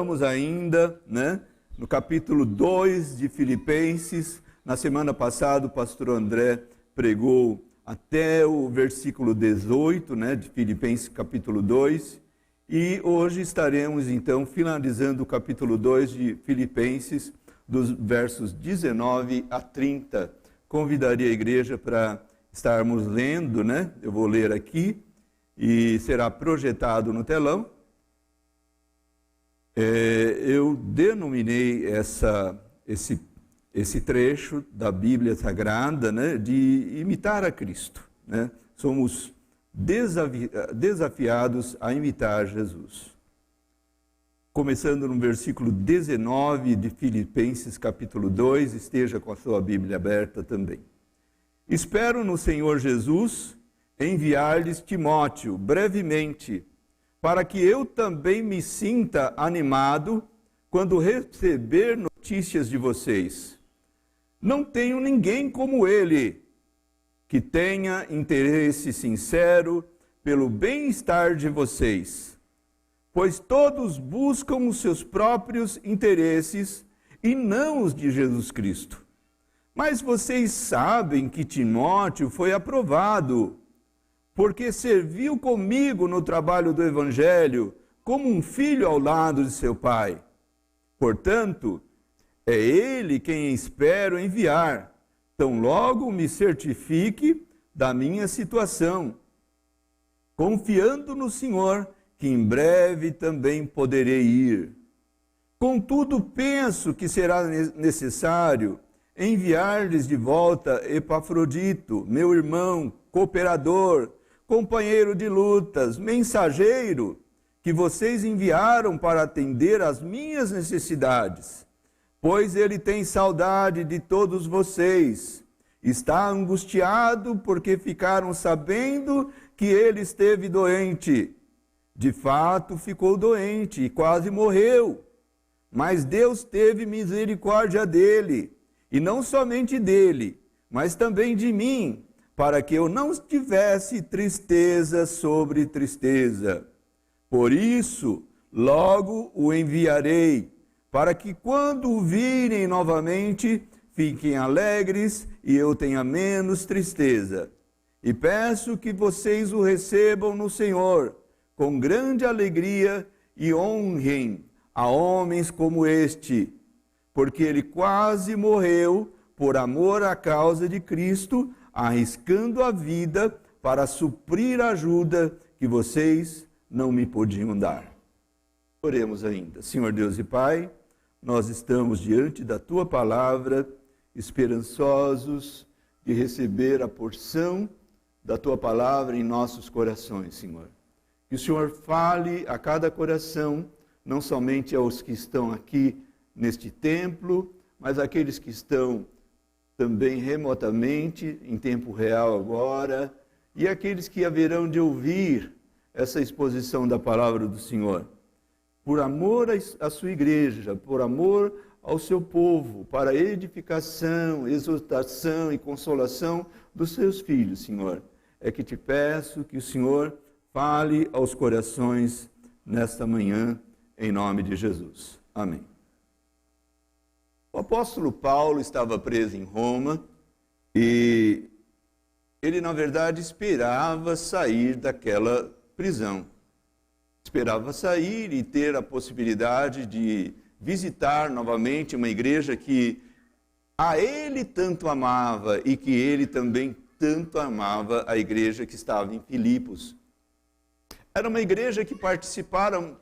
Estamos ainda, no capítulo 2 de Filipenses. Na semana passada o pastor André pregou até o versículo 18, de Filipenses capítulo 2. E hoje estaremos então finalizando o capítulo 2 de Filipenses, dos versos 19 a 30. Convidaria a igreja para estarmos lendo, Eu vou ler aqui e será projetado no telão. Eu denominei esse trecho da Bíblia Sagrada, de imitar a Cristo. Somos desafiados a imitar Jesus. Começando no versículo 19 de Filipenses capítulo 2, esteja com a sua Bíblia aberta também. Espero no Senhor Jesus enviar-lhes Timóteo brevemente, para que eu também me sinta animado quando receber notícias de vocês. Não tenho ninguém como ele, que tenha interesse sincero pelo bem-estar de vocês, pois todos buscam os seus próprios interesses e não os de Jesus Cristo. Mas vocês sabem que Timóteo foi aprovado, porque serviu comigo no trabalho do Evangelho, como um filho ao lado de seu pai. Portanto, é ele quem espero enviar, tão logo me certifique da minha situação, confiando no Senhor, que em breve também poderei ir. Contudo, penso que será necessário enviar-lhes de volta Epafrodito, meu irmão, cooperador, companheiro de lutas, mensageiro, que vocês enviaram para atender às minhas necessidades, pois ele tem saudade de todos vocês. Está angustiado porque ficaram sabendo que ele esteve doente. De fato, ficou doente e quase morreu. Mas Deus teve misericórdia dele, e não somente dele, mas também de mim, para que eu não tivesse tristeza sobre tristeza. Por isso, logo o enviarei, para que quando o virem novamente, fiquem alegres e eu tenha menos tristeza. E peço que vocês o recebam no Senhor, com grande alegria, e honrem a homens como este, porque ele quase morreu por amor à causa de Cristo, arriscando a vida para suprir a ajuda que vocês não me podiam dar. Oremos ainda. Senhor Deus e Pai, nós estamos diante da Tua palavra, esperançosos de receber a porção da Tua palavra em nossos corações, Senhor. Que o Senhor fale a cada coração, não somente aos que estão aqui neste templo, mas àqueles que estão também remotamente, em tempo real agora, e aqueles que haverão de ouvir essa exposição da palavra do Senhor. Por amor à sua igreja, por amor ao seu povo, para edificação, exortação e consolação dos seus filhos, Senhor. É que te peço que o Senhor fale aos corações nesta manhã, em nome de Jesus. Amém. O apóstolo Paulo estava preso em Roma e ele, na verdade, esperava sair daquela prisão. Esperava sair e ter a possibilidade de visitar novamente uma igreja que a ele tanto amava e que ele também tanto amava a igreja que estava em Filipos. Era uma igreja que participaram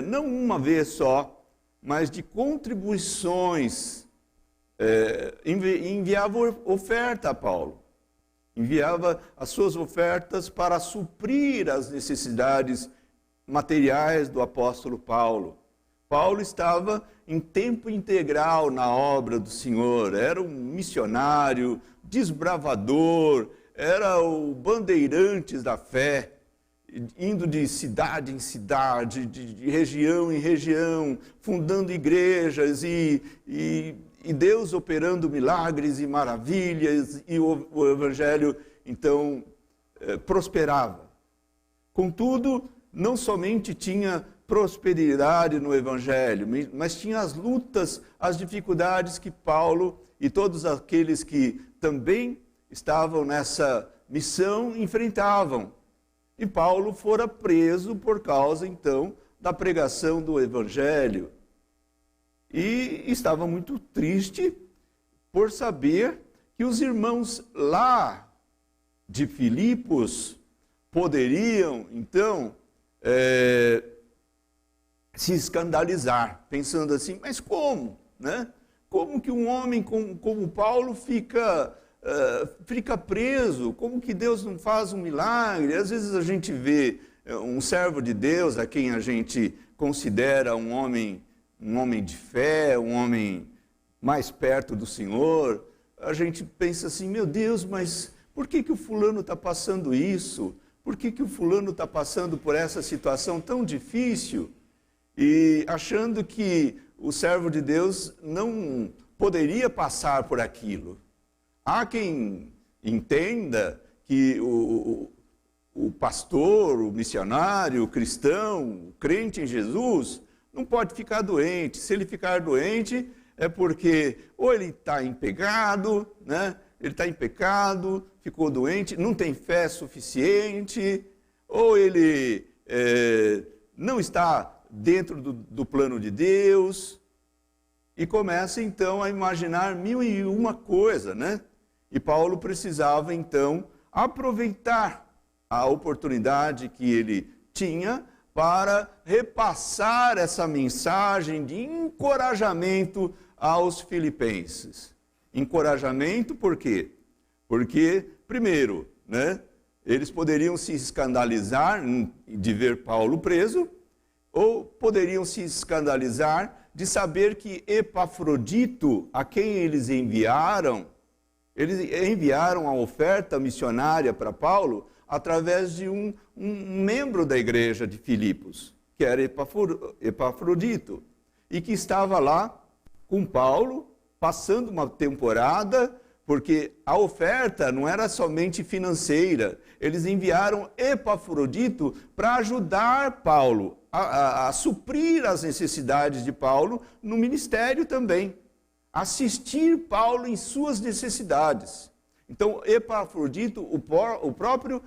não uma vez só, mas de contribuições, enviava oferta a Paulo. Enviava as suas ofertas para suprir as necessidades materiais do apóstolo Paulo. Paulo estava em tempo integral na obra do Senhor, era um missionário, desbravador, era o bandeirantes da fé, indo de cidade em cidade, de região em região, fundando igrejas e Deus operando milagres e maravilhas, e o Evangelho, então, prosperava. Contudo, não somente tinha prosperidade no Evangelho, mas tinha as lutas, as dificuldades que Paulo e todos aqueles que também estavam nessa missão enfrentavam. E Paulo fora preso por causa, então, da pregação do Evangelho. E estava muito triste por saber que os irmãos lá de Filipos poderiam, então, se escandalizar, pensando assim, mas como? Né? Como que um homem como Paulo fica preso? Como que Deus não faz um milagre? Às vezes a gente vê um servo de Deus, a quem a gente considera um homem de fé, um homem mais perto do Senhor, a gente pensa assim, meu Deus, mas por que o fulano está passando isso? Por que o fulano está passando por essa situação tão difícil? E achando que o servo de Deus não poderia passar por aquilo. Há quem entenda que o pastor, o missionário, o cristão, o crente em Jesus, não pode ficar doente. Se ele ficar doente, é porque ou ele está em pecado, né? Ele está em pecado, ficou doente, não tem fé suficiente, ou ele não está dentro do plano de Deus, e começa então a imaginar 1001 coisas, né? E Paulo precisava então aproveitar a oportunidade que ele tinha para repassar essa mensagem de encorajamento aos filipenses. Encorajamento por quê? Porque, primeiro, né, eles poderiam se escandalizar de ver Paulo preso, ou poderiam se escandalizar de saber que Epafrodito, a quem eles enviaram a oferta missionária para Paulo através de um membro da igreja de Filipos, que era Epafrodito, e que estava lá com Paulo, passando uma temporada, porque a oferta não era somente financeira. Eles enviaram Epafrodito para ajudar Paulo a suprir as necessidades de Paulo no ministério também. Assistir Paulo em suas necessidades. Então, Epafrodito, o próprio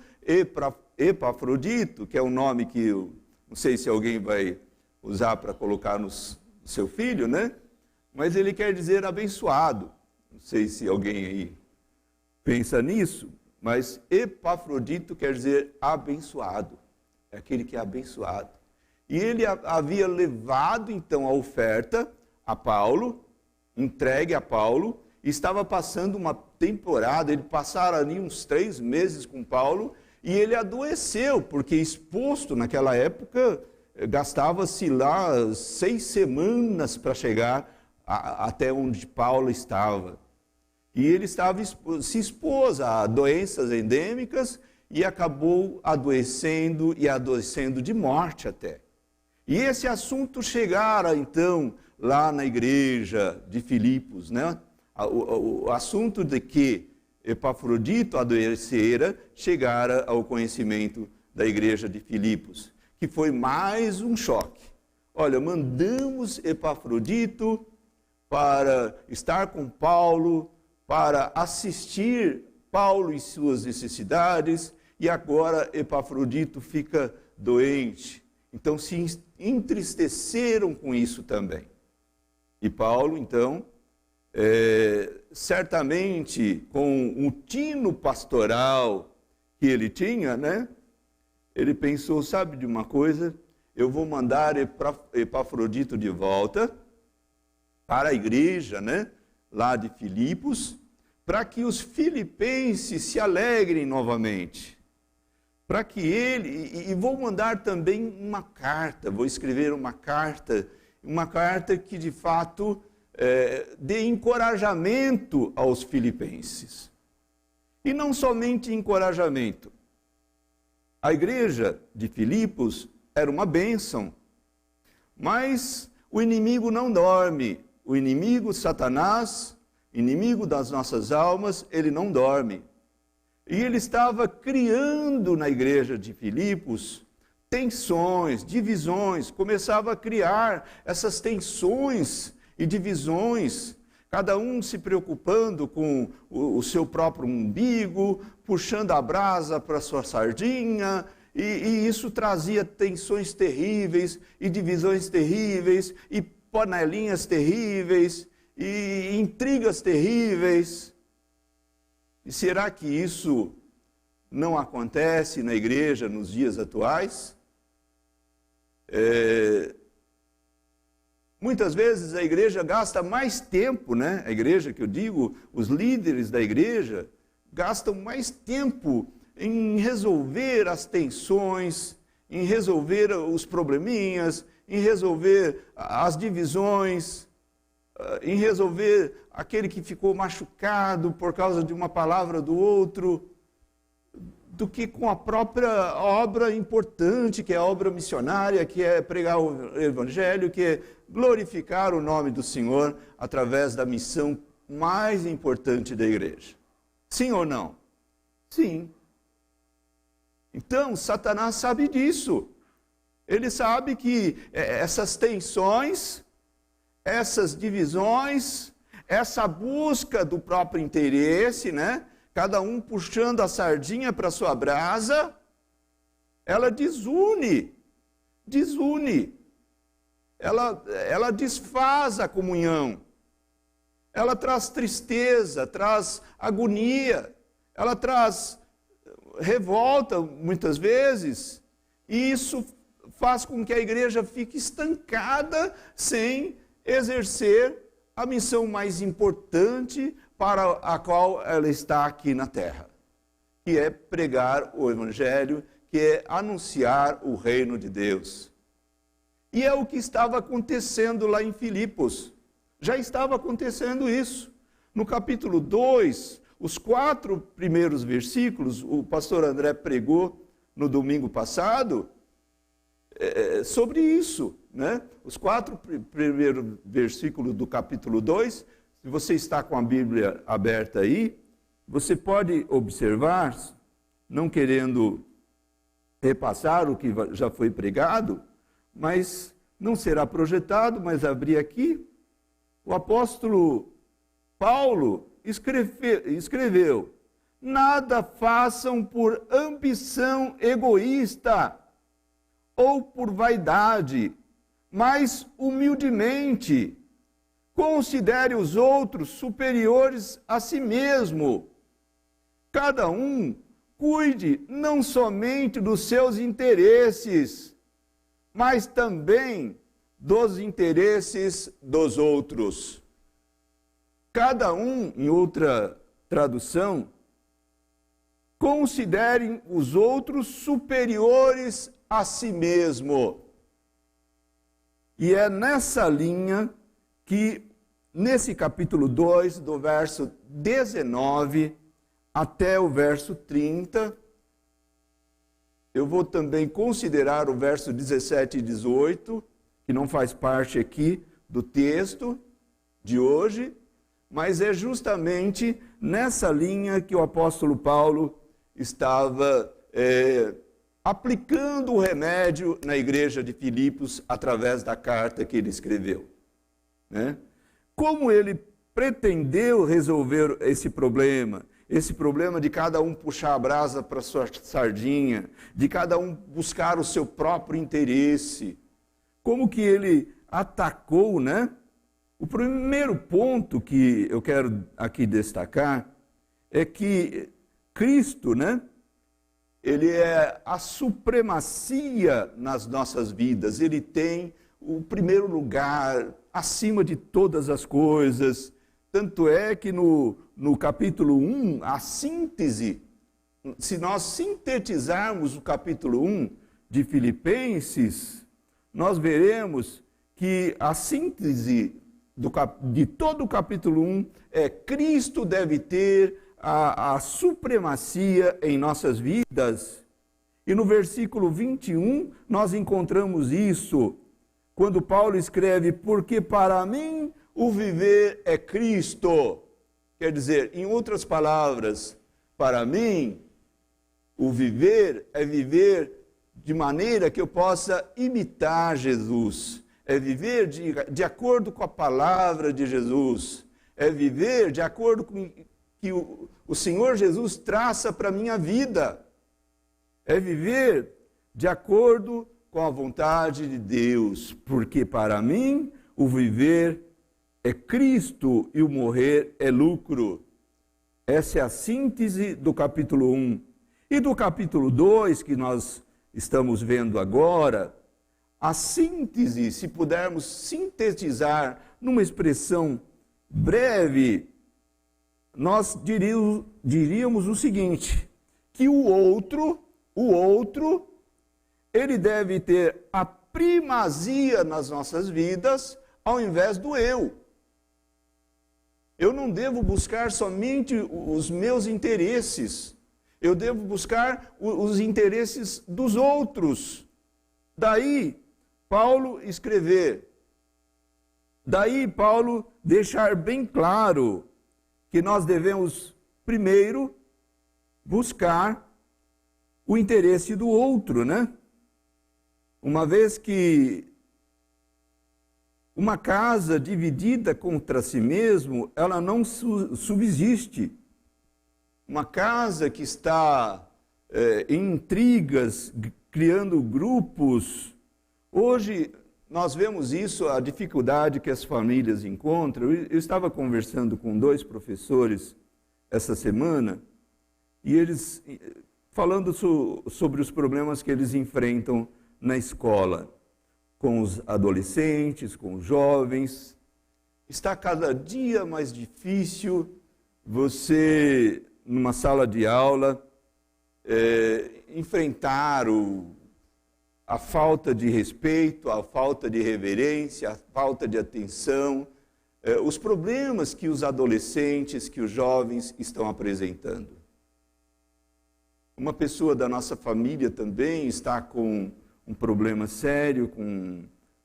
Epafrodito, que é um nome que eu não sei se alguém vai usar para colocar no seu filho, né? Mas ele quer dizer abençoado. Não sei se alguém aí pensa nisso, mas Epafrodito quer dizer abençoado. É aquele que é abençoado. E ele havia levado então a oferta a Paulo, entregue a Paulo, e estava passando uma temporada, ele passaram ali uns 3 meses com Paulo, e ele adoeceu, porque exposto naquela época, gastava-se lá 6 semanas para chegar até onde Paulo estava. E ele se expôs a doenças endêmicas e acabou adoecendo de morte até. E esse assunto chegara, então, lá na igreja de Filipos, né? O assunto de que Epafrodito adoecera chegara ao conhecimento da igreja de Filipos, que foi mais um choque. Olha, mandamos Epafrodito para estar com Paulo, para assistir Paulo em suas necessidades, e agora Epafrodito fica doente. Então se entristeceram com isso também. E Paulo, então, certamente com o tino pastoral que ele tinha, né? Ele pensou, sabe de uma coisa? Eu vou mandar Epafrodito de volta para a igreja, né? Lá de Filipos, para que os filipenses se alegrem novamente. Para que ele, e vou mandar também uma carta, vou escrever uma carta que de fato dê encorajamento aos filipenses. E não somente encorajamento. A igreja de Filipos era uma bênção, mas o inimigo não dorme. O inimigo, Satanás, inimigo das nossas almas, ele não dorme. E ele estava criando na igreja de Filipos tensões, divisões, começava a criar essas tensões e divisões, cada um se preocupando com o seu próprio umbigo, puxando a brasa para a sua sardinha, e isso trazia tensões terríveis, e divisões terríveis, e panelinhas terríveis, e intrigas terríveis. E será que isso não acontece na igreja nos dias atuais? Muitas vezes a igreja gasta mais tempo, né? A igreja que eu digo, os líderes da igreja, gastam mais tempo em resolver as tensões, em resolver os probleminhas, em resolver as divisões, em resolver aquele que ficou machucado por causa de uma palavra do outro, do que com a própria obra importante, que é a obra missionária, que é pregar o evangelho, que é glorificar o nome do Senhor através da missão mais importante da igreja. Sim ou não? Sim. Então, Satanás sabe disso. Ele sabe que essas tensões, essas divisões, essa busca do próprio interesse, né? Cada um puxando a sardinha para sua brasa, ela desune, ela desfaz a comunhão, ela traz tristeza, traz agonia, ela traz revolta muitas vezes, e isso faz com que a igreja fique estancada sem exercer a missão mais importante para a qual ela está aqui na terra, que é pregar o evangelho, que é anunciar o reino de Deus. E é o que estava acontecendo lá em Filipos. Já estava acontecendo isso. No capítulo 2, os 4 primeiros versículos, o pastor André pregou no domingo passado, sobre isso, né? Os 4 primeiros versículos do capítulo 2, se você está com a Bíblia aberta aí, você pode observar, não querendo repassar o que já foi pregado, mas não será projetado, mas abrir aqui, o apóstolo Paulo escreveu: nada façam por ambição egoísta ou por vaidade, mas humildemente considere os outros superiores a si mesmo. Cada um cuide não somente dos seus interesses, mas também dos interesses dos outros. Cada um, em outra tradução, considerem os outros superiores a si mesmo. E é nessa linha que, nesse capítulo 2, do verso 19 até o verso 30, eu vou também considerar o verso 17 e 18, que não faz parte aqui do texto de hoje, mas é justamente nessa linha que o apóstolo Paulo estava aplicando o remédio na igreja de Filipos através da carta que ele escreveu. Né? Como ele pretendeu resolver esse problema de cada um puxar a brasa para sua sardinha, de cada um buscar o seu próprio interesse, como que ele atacou, né? O primeiro ponto que eu quero aqui destacar é que Cristo, né? Ele é a supremacia nas nossas vidas, ele tem o primeiro lugar acima de todas as coisas. Tanto é que no capítulo 1, a síntese, se nós sintetizarmos o capítulo 1 de Filipenses, nós veremos que a síntese de todo o capítulo 1 é: Cristo deve ter a supremacia em nossas vidas. E no versículo 21, nós encontramos isso, quando Paulo escreve: porque para mim o viver é Cristo. Quer dizer, em outras palavras, para mim, o viver é viver de maneira que eu possa imitar Jesus. É viver de acordo com a palavra de Jesus. É viver de acordo com que o Senhor Jesus traça para a minha vida. É viver de acordo com a vontade de Deus. Porque para mim, o viver é Cristo e o morrer é lucro. Essa é a síntese do capítulo 1. E do capítulo 2, que nós estamos vendo agora, a síntese, se pudermos sintetizar numa expressão breve, nós diríamos o seguinte, que o outro, ele deve ter a primazia nas nossas vidas, ao invés do eu. Eu não devo buscar somente os meus interesses, eu devo buscar os interesses dos outros. Daí, Paulo escrever, daí Paulo deixar bem claro que nós devemos, primeiro, buscar o interesse do outro, né? Uma vez que uma casa dividida contra si mesmo, ela não subsiste. Uma casa que está em intrigas, criando grupos. Hoje nós vemos isso, a dificuldade que as famílias encontram. Eu estava conversando com 2 professores essa semana, e eles falando sobre os problemas que eles enfrentam na escola, com os adolescentes, com os jovens. Está cada dia mais difícil você, numa sala de aula, enfrentar a falta de respeito, a falta de reverência, a falta de atenção, os problemas que os adolescentes, que os jovens estão apresentando. Uma pessoa da nossa família também está com um problema sério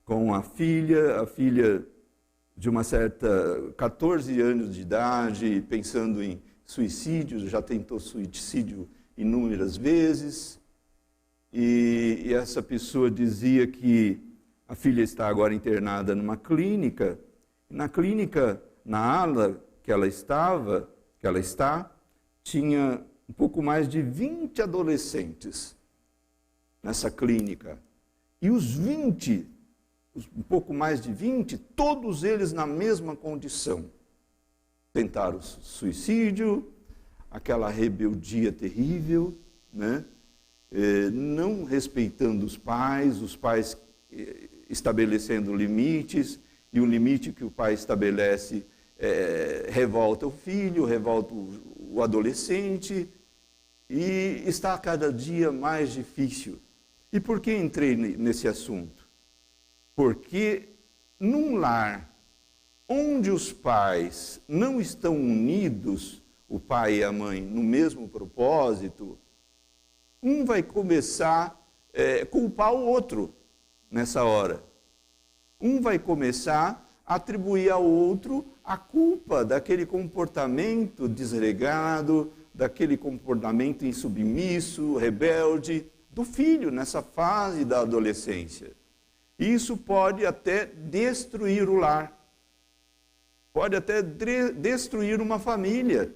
com a filha de uma certa 14 anos de idade, pensando em suicídio, já tentou suicídio inúmeras vezes, e essa pessoa dizia que a filha está agora internada numa clínica. Na clínica, na ala que ela está, tinha um pouco mais de 20 adolescentes nessa clínica. E os 20, um pouco mais de 20, todos eles na mesma condição. Tentaram suicídio, aquela rebeldia terrível, né? Não respeitando os pais estabelecendo limites, e o limite que o pai estabelece revolta o filho, revolta o adolescente, e está cada dia mais difícil. E por que entrei nesse assunto? Porque num lar onde os pais não estão unidos, o pai e a mãe, no mesmo propósito, um vai começar a culpar o outro nessa hora. Um vai começar a atribuir ao outro a culpa daquele comportamento desregrado, daquele comportamento insubmisso, rebelde, do filho nessa fase da adolescência. Isso pode até destruir o lar, pode até destruir uma família.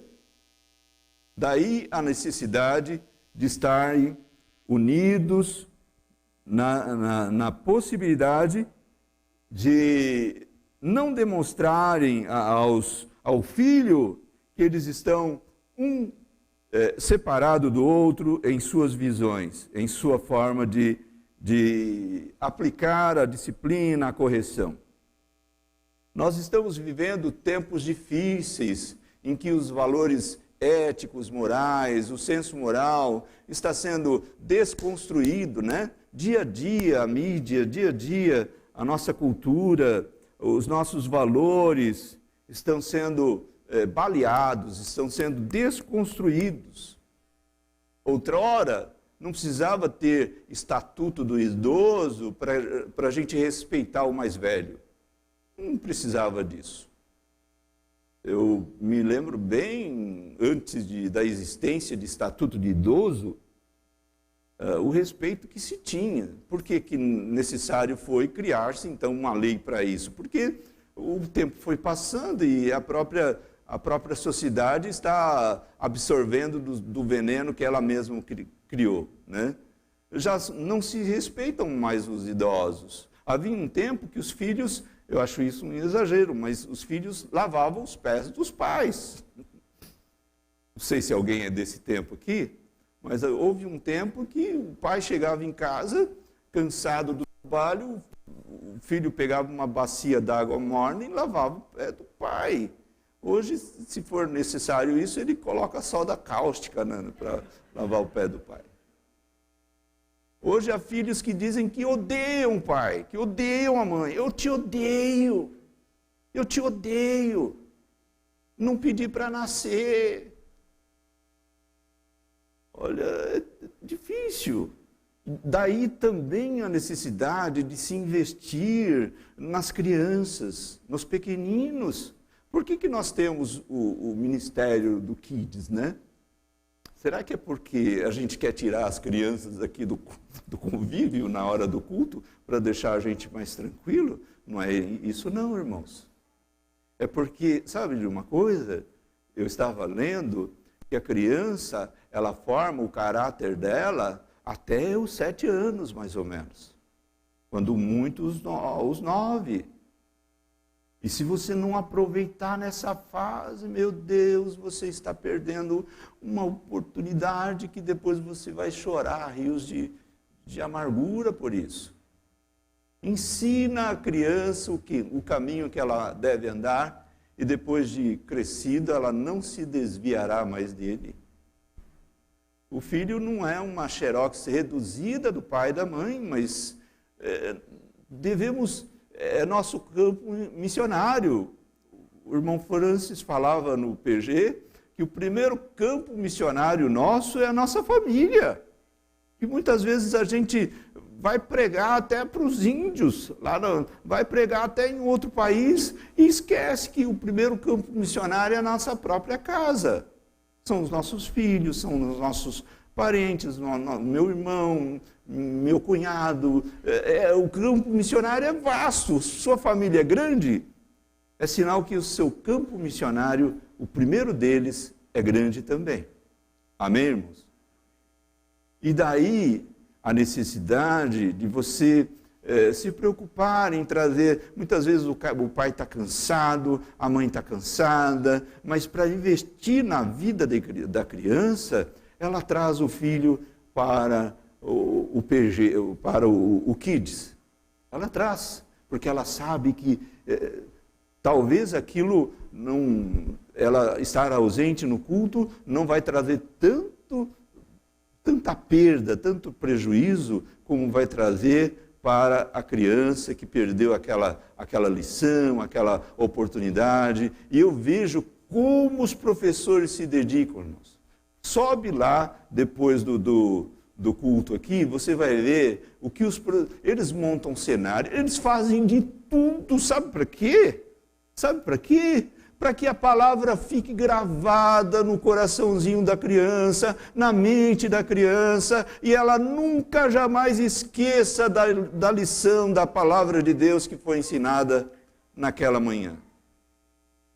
Daí a necessidade de estarem unidos na possibilidade de não demonstrarem ao filho que eles estão separado do outro em suas visões, em sua forma de aplicar a disciplina, a correção. Nós estamos vivendo tempos difíceis em que os valores éticos, morais, o senso moral está sendo desconstruído, né? Dia a dia, a mídia, dia a dia, a nossa cultura, os nossos valores estão sendo baleados, estão sendo desconstruídos. Outrora, não precisava ter estatuto do idoso para a gente respeitar o mais velho. Não precisava disso. Eu me lembro bem, antes da existência de estatuto de idoso, o respeito que se tinha. Por que necessário foi criar-se, então, uma lei para isso? Porque o tempo foi passando e a própria sociedade está absorvendo do veneno que ela mesma criou, né? Já não se respeitam mais os idosos. Havia um tempo que os filhos, eu acho isso um exagero, mas os filhos lavavam os pés dos pais. Não sei se alguém é desse tempo aqui, mas houve um tempo que o pai chegava em casa, cansado do trabalho, o filho pegava uma bacia d'água morna e lavava o pé do pai. Hoje, se for necessário isso, ele coloca soda cáustica, né, para lavar o pé do pai. Hoje há filhos que dizem que odeiam o pai, que odeiam a mãe. Eu te odeio, eu te odeio. Não pedi para nascer. Olha, é difícil. Daí também a necessidade de se investir nas crianças, nos pequeninos. Por que nós temos o ministério do Kids, né? Será que é porque a gente quer tirar as crianças aqui do convívio na hora do culto para deixar a gente mais tranquilo? Não é isso não, irmãos. É porque, sabe de uma coisa? Eu estava lendo que a criança, ela forma o caráter dela até os 7 anos, mais ou menos. Quando muitos, os 9. E se você não aproveitar nessa fase, meu Deus, você está perdendo uma oportunidade que depois você vai chorar rios de amargura por isso. Ensina a criança o caminho que ela deve andar e depois de crescida ela não se desviará mais dele. O filho não é uma xerox reduzida do pai e da mãe, mas é nosso campo missionário. O irmão Francis falava no PG que o primeiro campo missionário nosso é a nossa família. E muitas vezes a gente vai pregar até para os índios, vai pregar até em outro país e esquece que o primeiro campo missionário é a nossa própria casa. São os nossos filhos, são os nossos parentes, meu irmão, meu cunhado. O campo missionário é vasto. Sua família é grande, é sinal que o seu campo missionário, o primeiro deles, é grande também. Amém, irmãos? E daí a necessidade de você se preocupar em trazer. Muitas vezes o pai está cansado, a mãe está cansada, mas para investir na vida da criança, ela traz o filho para o PG, para o Kids. Ela traz, porque ela sabe que talvez aquilo ela estar ausente no culto não vai trazer tanta perda, tanto prejuízo, como vai trazer para a criança que perdeu aquela lição, aquela oportunidade. E eu vejo como os professores se dedicam, irmãos. Sobe lá, depois do culto aqui, você vai ver o que eles montam cenário, eles fazem de tudo, sabe para quê? Sabe para quê? Para que a palavra fique gravada no coraçãozinho da criança, na mente da criança, e ela nunca jamais esqueça da lição da palavra de Deus que foi ensinada naquela manhã.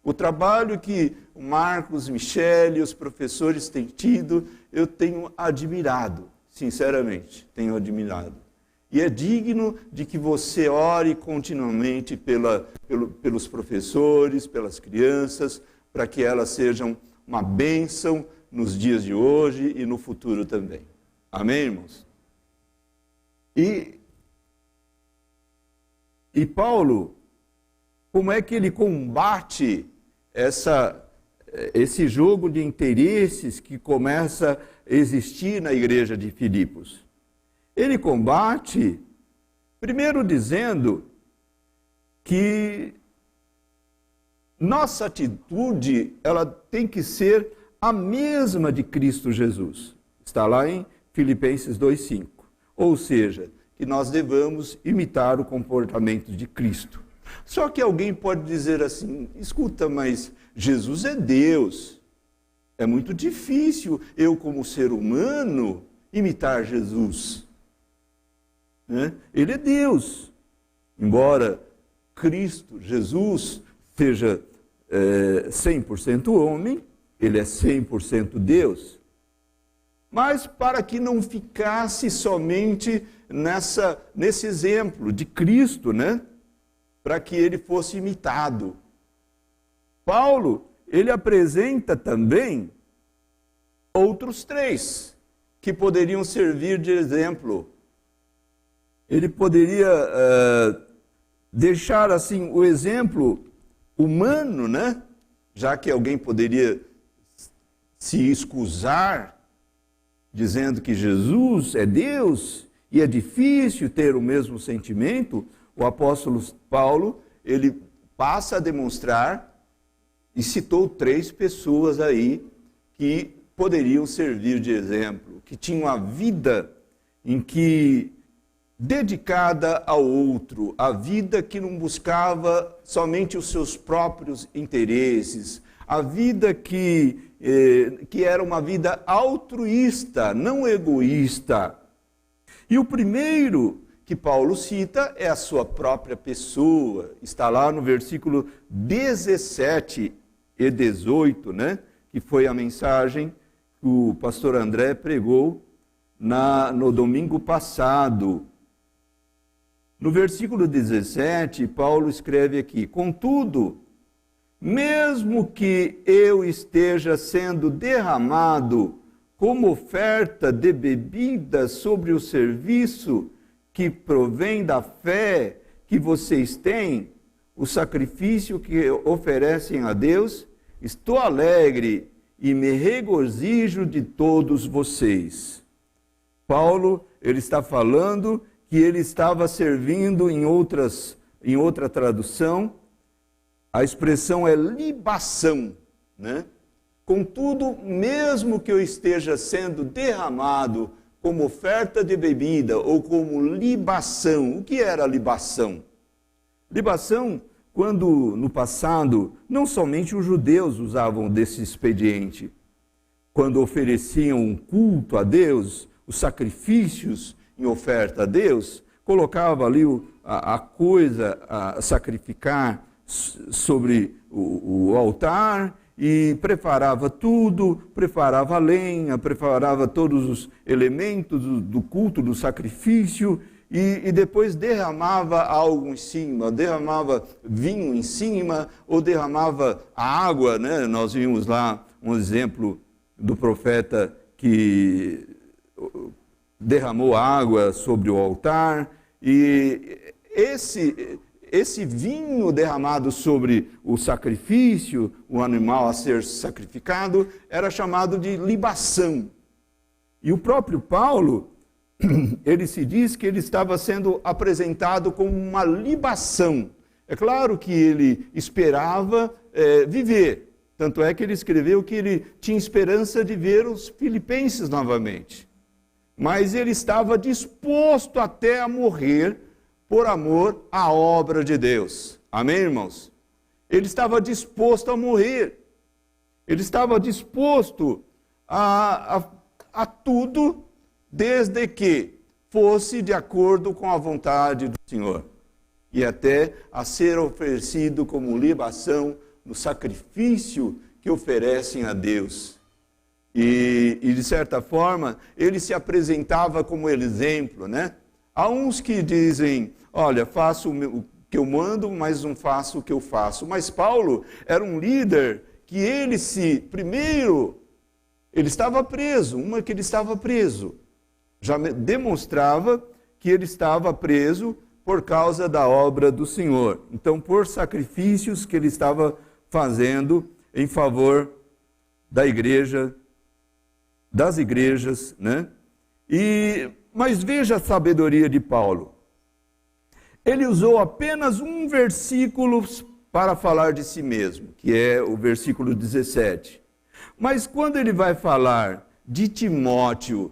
O trabalho que o Marcos, Michele e os professores têm tido, eu tenho admirado, sinceramente, tenho admirado. E é digno de que você ore continuamente pelos professores, pelas crianças, para que elas sejam uma bênção nos dias de hoje e no futuro também. Amém, irmãos? E Paulo, como é que ele combate esse jogo de interesses que começa a existir na igreja de Filipos? Ele combate, primeiro dizendo que nossa atitude, ela tem que ser a mesma de Cristo Jesus. Está lá em Filipenses 2:5. Ou seja, que nós devamos imitar o comportamento de Cristo. Só que alguém pode dizer assim, escuta, mas Jesus é Deus. É muito difícil eu, como ser humano, imitar Jesus? Né? Ele é Deus. Embora Cristo, Jesus, seja 100% homem, ele é 100% Deus. Mas para que não ficasse somente nesse exemplo de Cristo, né? Para que ele fosse imitado. Paulo, ele apresenta também outros 3 que poderiam servir de exemplo. Ele poderia deixar assim o exemplo humano, né? Já que alguém poderia se excusar dizendo que Jesus é Deus e é difícil ter o mesmo sentimento, o apóstolo Paulo, ele passa a demonstrar e citou 3 pessoas aí que poderiam servir de exemplo, que tinham a vida em que dedicada ao outro, a vida que não buscava somente os seus próprios interesses, a vida que era uma vida altruísta, não egoísta. E o primeiro que Paulo cita é a sua própria pessoa. Está lá no versículo 17 e 18, né? Que foi a mensagem que o pastor André pregou no domingo passado. No versículo 17, Paulo escreve aqui: contudo, mesmo que eu esteja sendo derramado como oferta de bebida sobre o serviço que provém da fé que vocês têm, o sacrifício que oferecem a Deus, estou alegre e me regozijo de todos vocês. Paulo, ele está falando que ele estava servindo em outra tradução, a expressão é libação, né? Contudo, mesmo que eu esteja sendo derramado como oferta de bebida ou como libação, o que era libação? Libação, quando no passado, não somente os judeus usavam desse expediente, quando ofereciam um culto a Deus, os sacrifícios em oferta a Deus, colocava ali a coisa a sacrificar sobre o altar e preparava tudo, preparava a lenha, preparava todos os elementos do culto, do sacrifício, e depois derramava algo em cima, derramava vinho em cima, ou derramava água, né? Nós vimos lá um exemplo do profeta que derramou água sobre o altar, e esse vinho derramado sobre o sacrifício, o animal a ser sacrificado, era chamado de libação. E o próprio Paulo, ele se diz que ele estava sendo apresentado como uma libação. É claro que ele esperava viver, tanto é que ele escreveu que ele tinha esperança de ver os filipenses novamente. Mas ele estava disposto até a morrer por amor à obra de Deus. Amém, irmãos? Ele estava disposto a morrer. Ele estava disposto a tudo, desde que fosse de acordo com a vontade do Senhor. E até a ser oferecido como libação no sacrifício que oferecem a Deus. E de certa forma, ele se apresentava como exemplo, né? Há uns que dizem, olha, faço o que eu mando, mas não faço o que eu faço. Mas Paulo era um líder que ele estava preso, que ele estava preso. Já demonstrava que ele estava preso por causa da obra do Senhor. Então, por sacrifícios que ele estava fazendo em favor da igreja, das igrejas, né? Mas veja a sabedoria de Paulo. Ele usou apenas um versículo para falar de si mesmo, que é o versículo 17. Mas quando ele vai falar de Timóteo,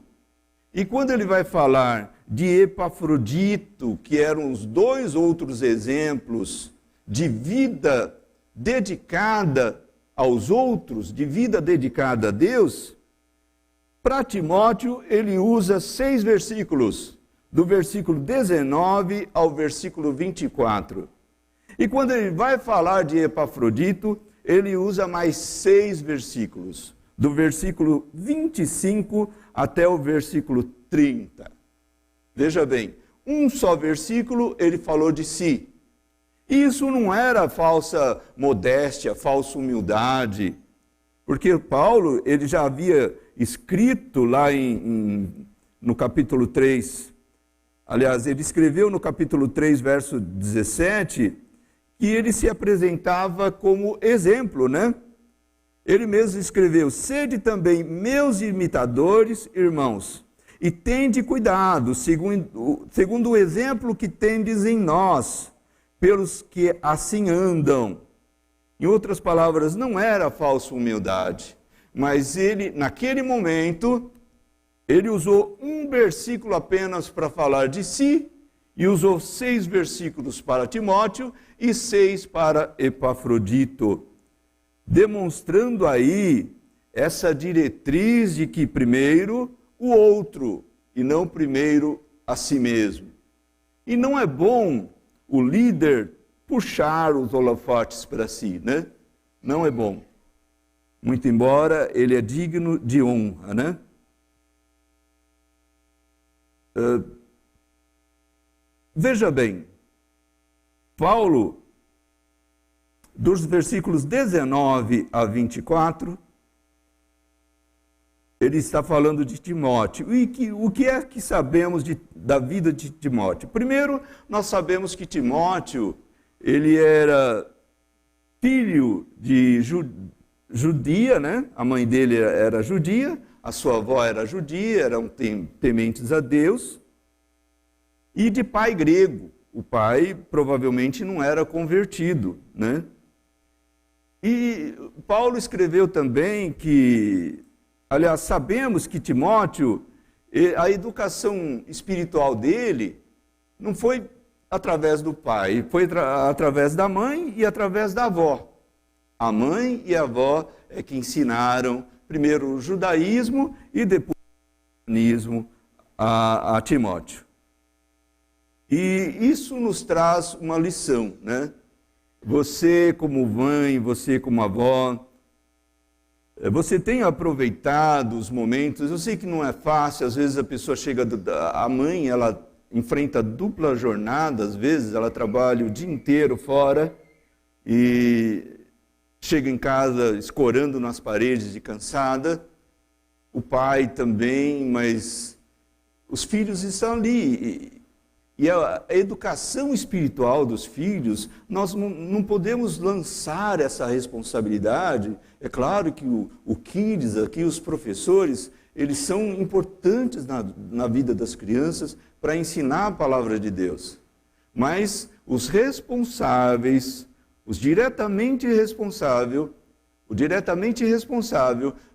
e quando ele vai falar de Epafrodito, que eram os 2 outros exemplos de vida dedicada aos outros, de vida dedicada a Deus, para Timóteo, ele usa 6 versículos, do versículo 19 ao versículo 24. E quando ele vai falar de Epafrodito, ele usa mais 6 versículos, do versículo 25 até o versículo 30. Veja bem, um só versículo ele falou de si. Isso não era falsa modéstia, falsa humildade, porque Paulo ele já havia escrito lá no capítulo 3, aliás, ele escreveu no capítulo 3, verso 17, que ele se apresentava como exemplo, né? Ele mesmo escreveu: sede também meus imitadores, irmãos, e tende cuidado, segundo o exemplo que tendes em nós, pelos que assim andam. Em outras palavras, não era falsa humildade, mas ele, naquele momento, ele usou um versículo apenas para falar de si, e usou 6 versículos para Timóteo e 6 para Epafrodito, demonstrando aí essa diretriz de que primeiro o outro, e não primeiro a si mesmo. E não é bom o líder puxar os holofotes para si, né? Não é bom. Muito embora ele é digno de honra, né? Veja bem, Paulo, dos versículos 19 a 24, ele está falando de Timóteo. E o que é que sabemos da vida de Timóteo? Primeiro, nós sabemos que Timóteo, ele era filho de judia, né? A mãe dele era judia, a sua avó era judia, eram tementes a Deus, e de pai grego. O pai provavelmente não era convertido, né? E Paulo escreveu também que, aliás, sabemos que Timóteo, a educação espiritual dele não foi através do pai, foi através da mãe e através da avó. A mãe e a avó é que ensinaram primeiro o judaísmo e depois o cristianismo a Timóteo. E isso nos traz uma lição, né? Você como mãe, você como avó, você tem aproveitado os momentos. Eu sei que não é fácil, às vezes a pessoa chega, a mãe, ela enfrenta dupla jornada, às vezes ela trabalha o dia inteiro fora e chega em casa escorando nas paredes de cansada. O pai também, mas os filhos estão ali. E a educação espiritual dos filhos, nós não podemos lançar essa responsabilidade. É claro que o Kids, aqui os professores, eles são importantes na vida das crianças para ensinar a palavra de Deus. Mas os responsáveis, o diretamente responsável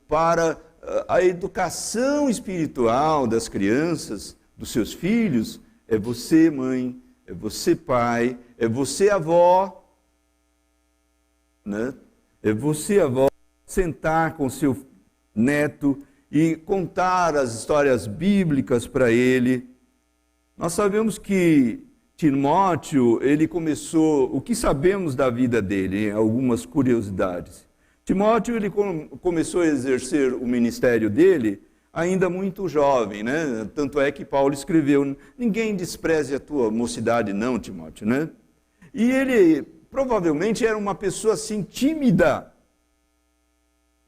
para a educação espiritual das crianças, dos seus filhos, é você, mãe, é você, pai, é você, avó, né? É você, avó, sentar com seu neto e contar as histórias bíblicas para ele. Nós sabemos que Timóteo, ele começou, o que sabemos da vida dele, algumas curiosidades. Timóteo, ele começou a exercer o ministério dele ainda muito jovem, né? Tanto é que Paulo escreveu: ninguém despreze a tua mocidade não, Timóteo, né? E ele provavelmente era uma pessoa assim tímida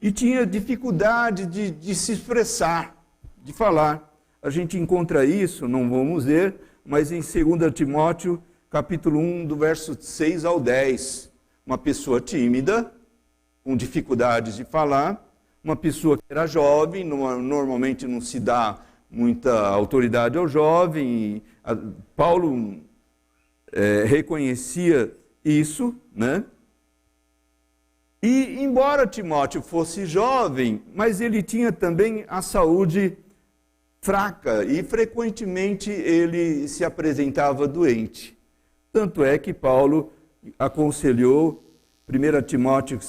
e tinha dificuldade de se expressar, de falar. A gente encontra isso, não vamos ler, mas em 2 Timóteo, capítulo 1, do verso 6 ao 10. Uma pessoa tímida, com dificuldades de falar, uma pessoa que era jovem, normalmente não se dá muita autoridade ao jovem. Paulo reconhecia isso, né? E embora Timóteo fosse jovem, mas ele tinha também a saúde fraca e frequentemente ele se apresentava doente. Tanto é que Paulo aconselhou, 1 Timóteo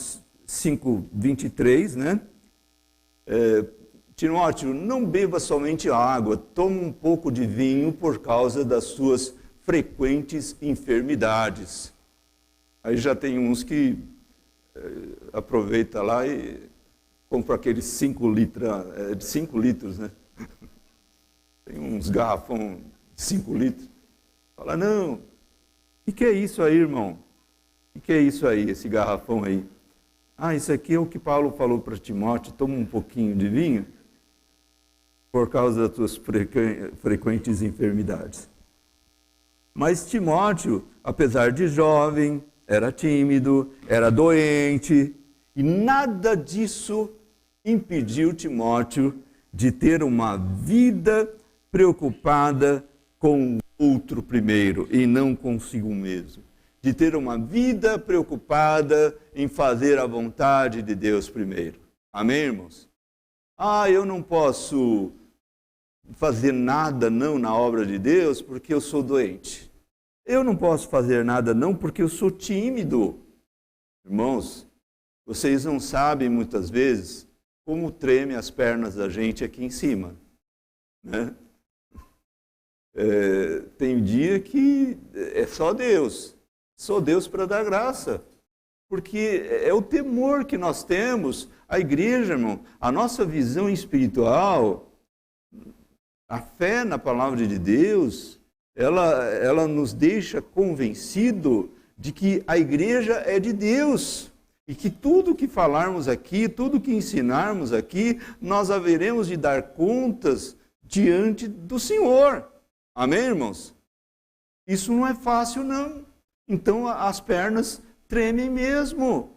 5:23, né? Timóteo, não beba somente água, toma um pouco de vinho por causa das suas frequentes enfermidades. Aí já tem uns que aproveita lá e compra aqueles 5 litros, de 5 litros, né? Tem uns garrafão de 5 litros. Fala, não, o que é isso aí, irmão? O que é isso aí, esse garrafão aí? Ah, isso aqui é o que Paulo falou para Timóteo, toma um pouquinho de vinho por causa das tuas frequentes enfermidades. Mas Timóteo, apesar de jovem, era tímido, era doente, e nada disso impediu Timóteo de ter uma vida preocupada com o outro primeiro e não consigo mesmo. De ter uma vida preocupada em fazer a vontade de Deus primeiro. Amém, irmãos? Ah, eu não posso fazer nada não na obra de Deus porque eu sou doente. Eu não posso fazer nada não porque eu sou tímido. Irmãos, vocês não sabem muitas vezes como tremem as pernas da gente aqui em cima, né? Tem dia que é só Deus para dar graça, porque é o temor que nós temos. A igreja, irmão, a nossa visão espiritual, a fé na palavra de Deus, ela nos deixa convencido de que a igreja é de Deus e que tudo que falarmos aqui, tudo que ensinarmos aqui, nós haveremos de dar contas diante do Senhor. Amém, irmãos? Isso não é fácil, não. Então as pernas tremem mesmo.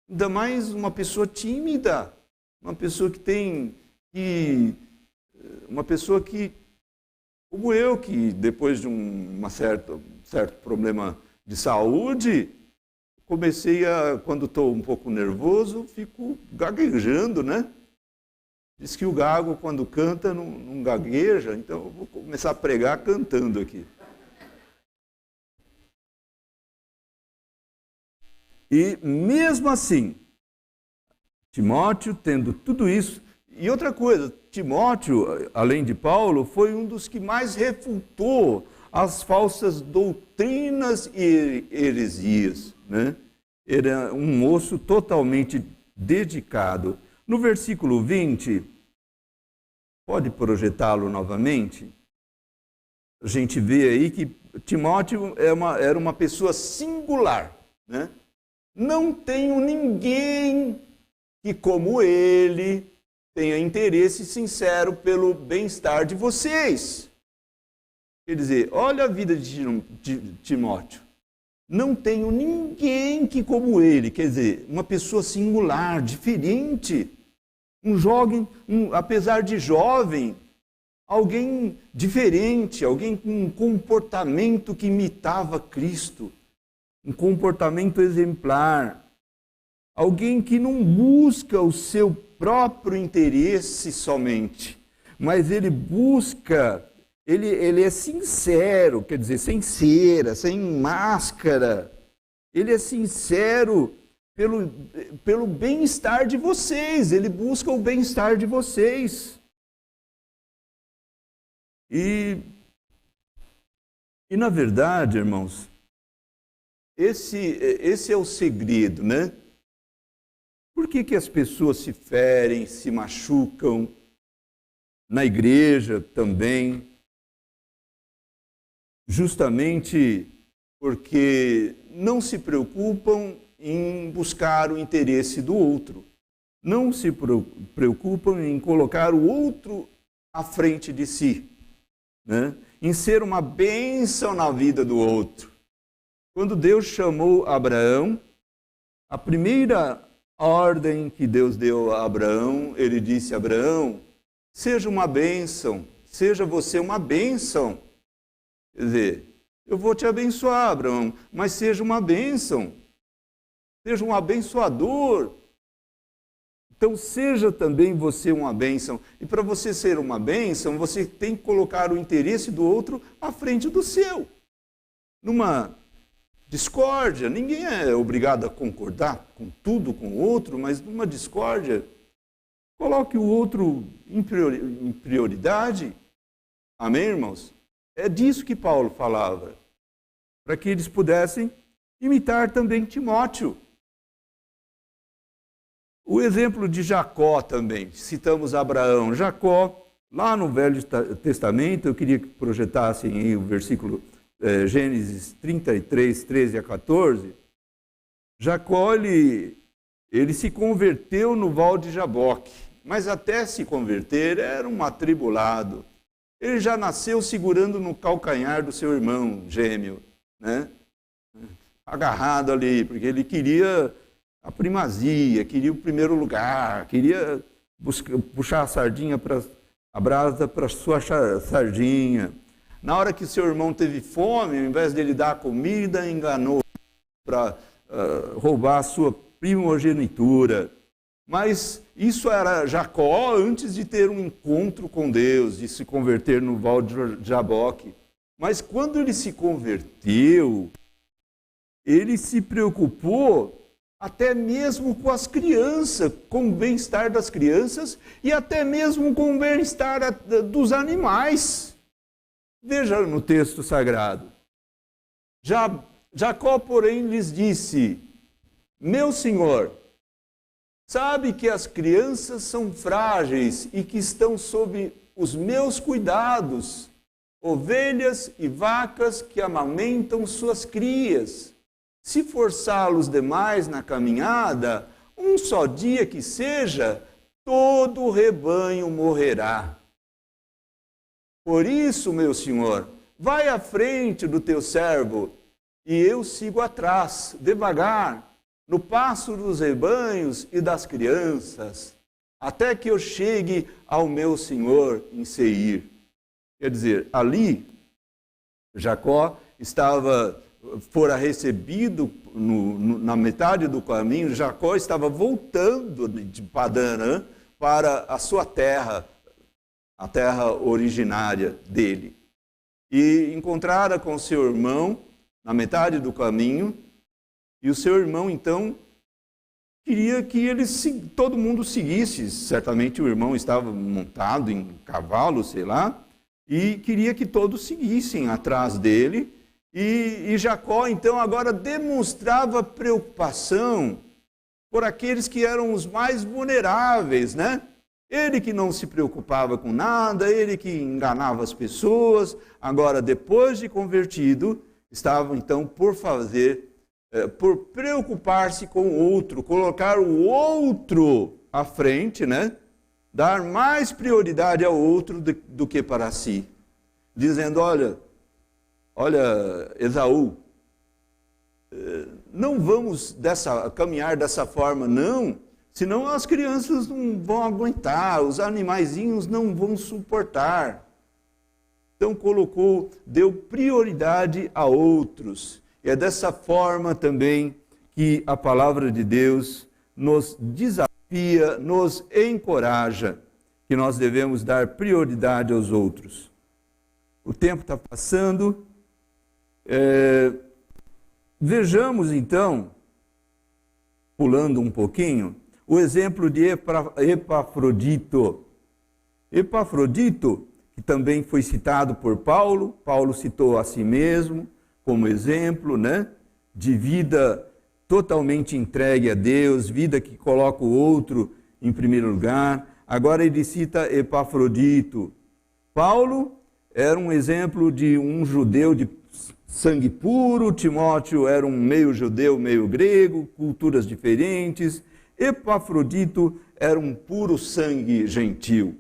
Ainda mais uma pessoa tímida, uma pessoa como eu, que depois de um certo problema de saúde, quando estou um pouco nervoso, fico gaguejando, né? Diz que o gago, quando canta, não gagueja, então eu vou começar a pregar cantando aqui. E mesmo assim, Timóteo tendo tudo isso, e outra coisa, Timóteo, além de Paulo, foi um dos que mais refutou as falsas doutrinas e heresias, né? Era um moço totalmente dedicado. No versículo 20, pode projetá-lo novamente? A gente vê aí que Timóteo era uma pessoa singular, né? Não tenho ninguém que, como ele, tenha interesse sincero pelo bem-estar de vocês. Quer dizer, olha a vida de Timóteo. Não tenho ninguém que, como ele, quer dizer, uma pessoa singular, diferente, um jovem, apesar de jovem, alguém diferente, alguém com um comportamento que imitava Cristo, um comportamento exemplar, alguém que não busca o seu próprio interesse somente, mas ele busca, ele é sincero, quer dizer, sem cera, sem máscara, ele é sincero pelo bem-estar de vocês, ele busca o bem-estar de vocês. E na verdade, irmãos, esse é o segredo, né? Por que as pessoas se ferem, se machucam? Na igreja também. Justamente porque não se preocupam em buscar o interesse do outro. Não se preocupam em colocar o outro à frente de si, né? Em ser uma bênção na vida do outro. Quando Deus chamou Abraão, a primeira ordem que Deus deu a Abraão, ele disse: Abraão, seja uma bênção, seja você uma bênção. Quer dizer, eu vou te abençoar, Abraão, mas seja uma bênção, seja um abençoador. Então, seja também você uma bênção. E para você ser uma bênção, você tem que colocar o interesse do outro à frente do seu. Numa discórdia, ninguém é obrigado a concordar com tudo com o outro, mas numa discórdia, Coloque o outro em prioridade. Amém, irmãos? É disso que Paulo falava, para que eles pudessem imitar também Timóteo. O exemplo de Jacó também, citamos Abraão. Jacó, lá no Velho Testamento, eu queria que projetassem aí o versículo Gênesis 33, 13 a 14. Jacó, ele se converteu no Val de Jaboque, mas até se converter era um atribulado. Ele já nasceu segurando no calcanhar do seu irmão gêmeo, né? Agarrado ali, porque ele queria a primazia, queria o primeiro lugar, queria puxar a brasa para a sua sardinha. Na hora que seu irmão teve fome, ao invés dele dar comida, enganou para roubar a sua primogenitura. Mas isso era Jacó antes de ter um encontro com Deus, de se converter no Val de Jaboque. Mas quando ele se converteu, ele se preocupou até mesmo com as crianças, com o bem-estar das crianças e até mesmo com o bem-estar dos animais. Veja no texto sagrado. Jacó, porém, lhes disse: meu senhor, sabe que as crianças são frágeis e que estão sob os meus cuidados, ovelhas e vacas que amamentam suas crias. Se forçá-los demais na caminhada, um só dia que seja, todo o rebanho morrerá. Por isso, meu senhor, vai à frente do teu servo, e eu sigo atrás, devagar, no passo dos rebanhos e das crianças, até que eu chegue ao meu senhor em Seir. Quer dizer, ali, Jacó fora recebido na metade do caminho. Jacó estava voltando de Padã Arã para a sua terra, a terra originária dele. E encontrara com seu irmão na metade do caminho, e o seu irmão, então, queria que todo mundo seguisse. Certamente o irmão estava montado em cavalo, sei lá, e queria que todos seguissem atrás dele. E Jacó, então, agora demonstrava preocupação por aqueles que eram os mais vulneráveis, né? Ele que não se preocupava com nada, ele que enganava as pessoas, agora, depois de convertido, estava, então, por preocupar-se com o outro, colocar o outro à frente, né? Dar mais prioridade ao outro do que para si. Dizendo, olha, Esaú, não vamos caminhar dessa forma, não, senão as crianças não vão aguentar, os animaizinhos não vão suportar. Então deu prioridade a outros. E é dessa forma também que a palavra de Deus nos desafia, nos encoraja, que nós devemos dar prioridade aos outros. O tempo está passando. Vejamos então, pulando um pouquinho, o exemplo de Epafrodito. Epafrodito, que também foi citado por Paulo. Paulo citou a si mesmo como exemplo, né, de vida totalmente entregue a Deus, vida que coloca o outro em primeiro lugar. Agora ele cita Epafrodito. Paulo era um exemplo de um judeu de sangue puro. Timóteo era um meio judeu, meio grego, culturas diferentes. Epafrodito era um puro sangue gentil.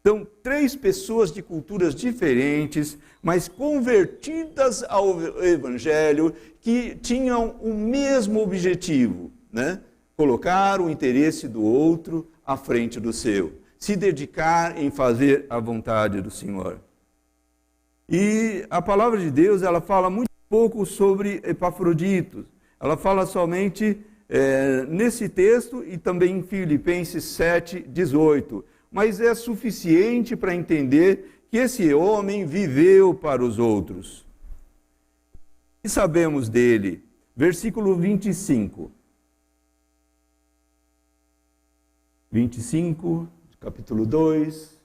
Então, 3 pessoas de culturas diferentes, mas convertidas ao Evangelho, que tinham o mesmo objetivo, né? Colocar o interesse do outro à frente do seu, se dedicar em fazer a vontade do Senhor. E a palavra de Deus, ela fala muito pouco sobre Epafrodito. Ela fala somente nesse texto e também em Filipenses 7:18. Mas é suficiente para entender que esse homem viveu para os outros. E sabemos dele? Versículo 25. 25, capítulo 2.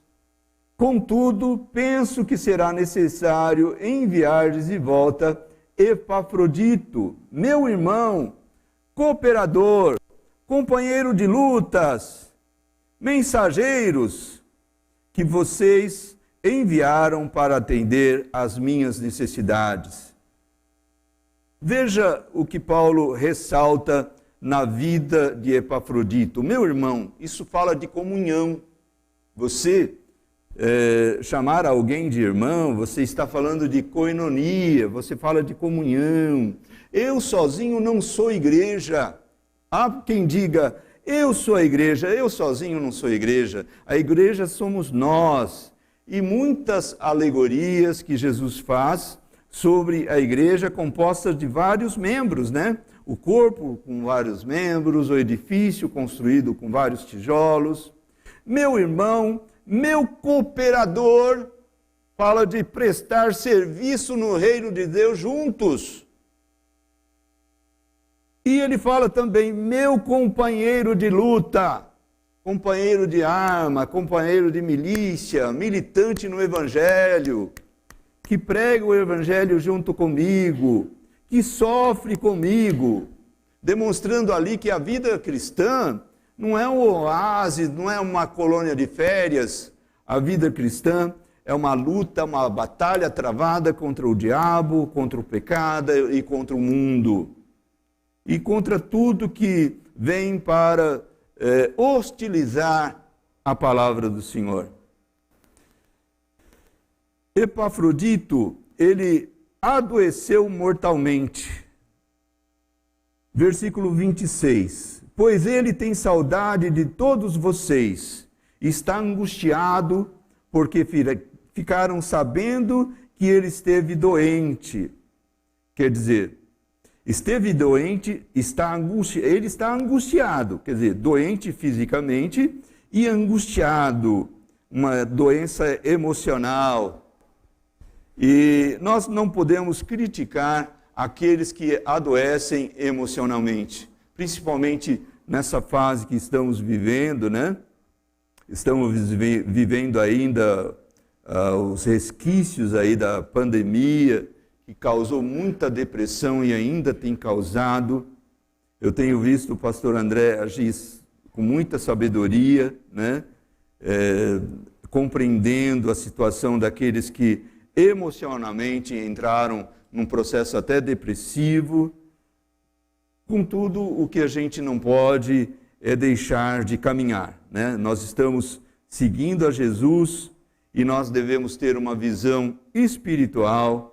Contudo, penso que será necessário enviar-lhes de volta Epafrodito, meu irmão, cooperador, companheiro de lutas, mensageiros, que vocês enviaram para atender às minhas necessidades. Veja o que Paulo ressalta na vida de Epafrodito. Meu irmão, isso fala de comunhão. Você chamar alguém de irmão, você está falando de koinonia, você fala de comunhão. Eu sozinho não sou igreja. Há quem diga, eu sou a igreja, eu sozinho não sou igreja. A igreja somos nós. E muitas alegorias que Jesus faz sobre a igreja composta de vários membros, né? O corpo com vários membros, o edifício construído com vários tijolos. Meu irmão, meu cooperador, fala de prestar serviço no reino de Deus juntos. E ele fala também, meu companheiro de luta, companheiro de arma, companheiro de milícia, militante no evangelho, que prega o evangelho junto comigo, que sofre comigo, demonstrando ali que a vida cristã não é um oásis, não é uma colônia de férias. A vida cristã é uma luta, uma batalha travada contra o diabo, contra o pecado e contra o mundo. E contra tudo que vem para hostilizar a palavra do Senhor. Epafrodito, ele adoeceu mortalmente. Versículo 26. Pois ele tem saudade de todos vocês, está angustiado, porque ficaram sabendo que ele esteve doente. Quer dizer, esteve doente, ele está angustiado, quer dizer, doente fisicamente e angustiado, uma doença emocional. E nós não podemos criticar aqueles que adoecem emocionalmente, principalmente nessa fase que estamos vivendo, né? Estamos vivendo ainda os resquícios aí da pandemia, que causou muita depressão e ainda tem causado. Eu tenho visto o pastor André agir com muita sabedoria, né? Compreendendo a situação daqueles que emocionalmente entraram num processo até depressivo. Contudo, o que a gente não pode é deixar de caminhar, né? Nós estamos seguindo a Jesus e nós devemos ter uma visão espiritual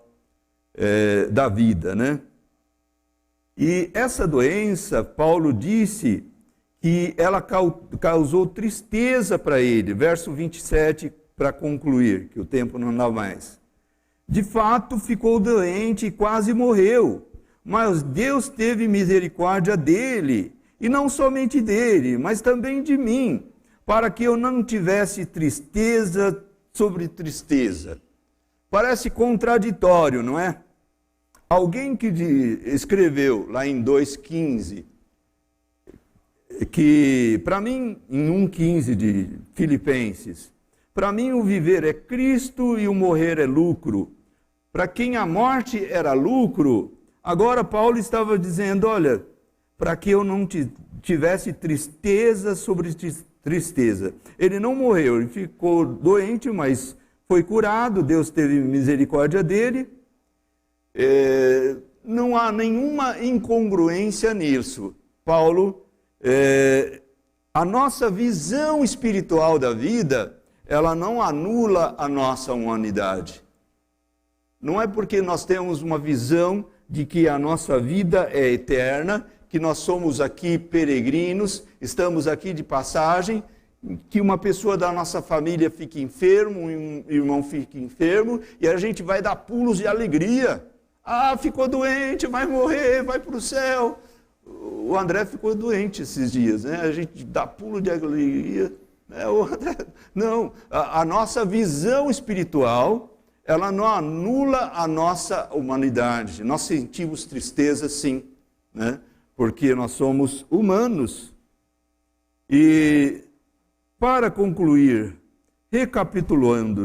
da vida, né? E essa doença, Paulo disse que ela causou tristeza para ele. Verso 27, para concluir, que o tempo não dá mais. De fato, ficou doente e quase morreu. Mas Deus teve misericórdia dele, e não somente dele, mas também de mim, para que eu não tivesse tristeza sobre tristeza. Parece contraditório, não é? Alguém que escreveu lá em 2,15, que para mim, em 1,15 de Filipenses, para mim o viver é Cristo e o morrer é lucro. Para quem a morte era lucro, agora Paulo estava dizendo, olha, para que eu não tivesse tristeza sobre tristeza. Ele não morreu, ele ficou doente, mas foi curado, Deus teve misericórdia dele. Não há nenhuma incongruência nisso. Paulo, a nossa visão espiritual da vida, ela não anula a nossa humanidade. Não é porque nós temos uma visão de que a nossa vida é eterna, que nós somos aqui peregrinos, estamos aqui de passagem, que uma pessoa da nossa família fique enfermo, um irmão fique enfermo, e a gente vai dar pulos de alegria. Ah, ficou doente, vai morrer, vai para o céu. O André ficou doente esses dias, né? A gente dá pulo de alegria. Não, a nossa visão espiritual, ela não anula a nossa humanidade. Nós sentimos tristeza, sim, né? Porque nós somos humanos. E Para concluir, recapitulando,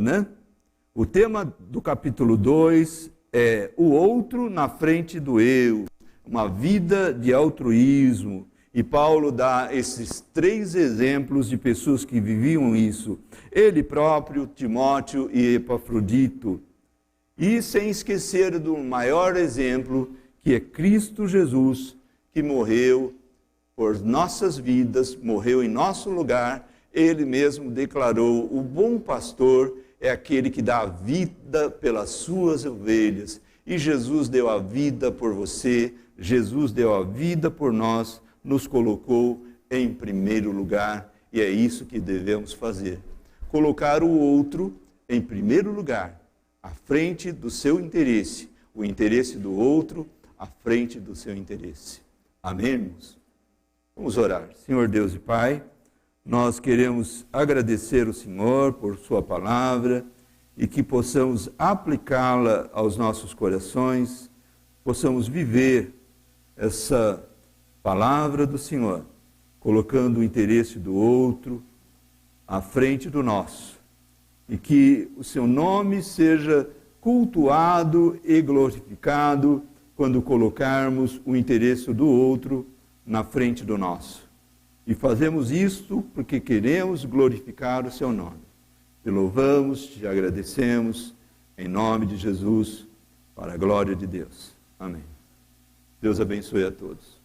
o tema do capítulo 2 é o outro na frente do eu, uma vida de altruísmo. E Paulo dá esses 3 exemplos de pessoas que viviam isso. Ele próprio, Timóteo e Epafrodito. E sem esquecer do maior exemplo, que é Cristo Jesus, que morreu por nossas vidas, morreu em nosso lugar. Ele mesmo declarou: o bom pastor é aquele que dá a vida pelas suas ovelhas. E Jesus deu a vida por você, Jesus deu a vida por nós, nos colocou em primeiro lugar, e é isso que devemos fazer. Colocar o outro em primeiro lugar, à frente do seu interesse, o interesse do outro à frente do seu interesse. Amém, irmãos? Vamos orar. Senhor Deus e Pai, nós queremos agradecer ao Senhor por sua palavra e que possamos aplicá-la aos nossos corações, possamos viver essa palavra do Senhor, colocando o interesse do outro à frente do nosso, e que o seu nome seja cultuado e glorificado quando colocarmos o interesse do outro na frente do nosso. E fazemos isto porque queremos glorificar o seu nome. Te louvamos, te agradecemos, em nome de Jesus, para a glória de Deus. Amém. Deus abençoe a todos.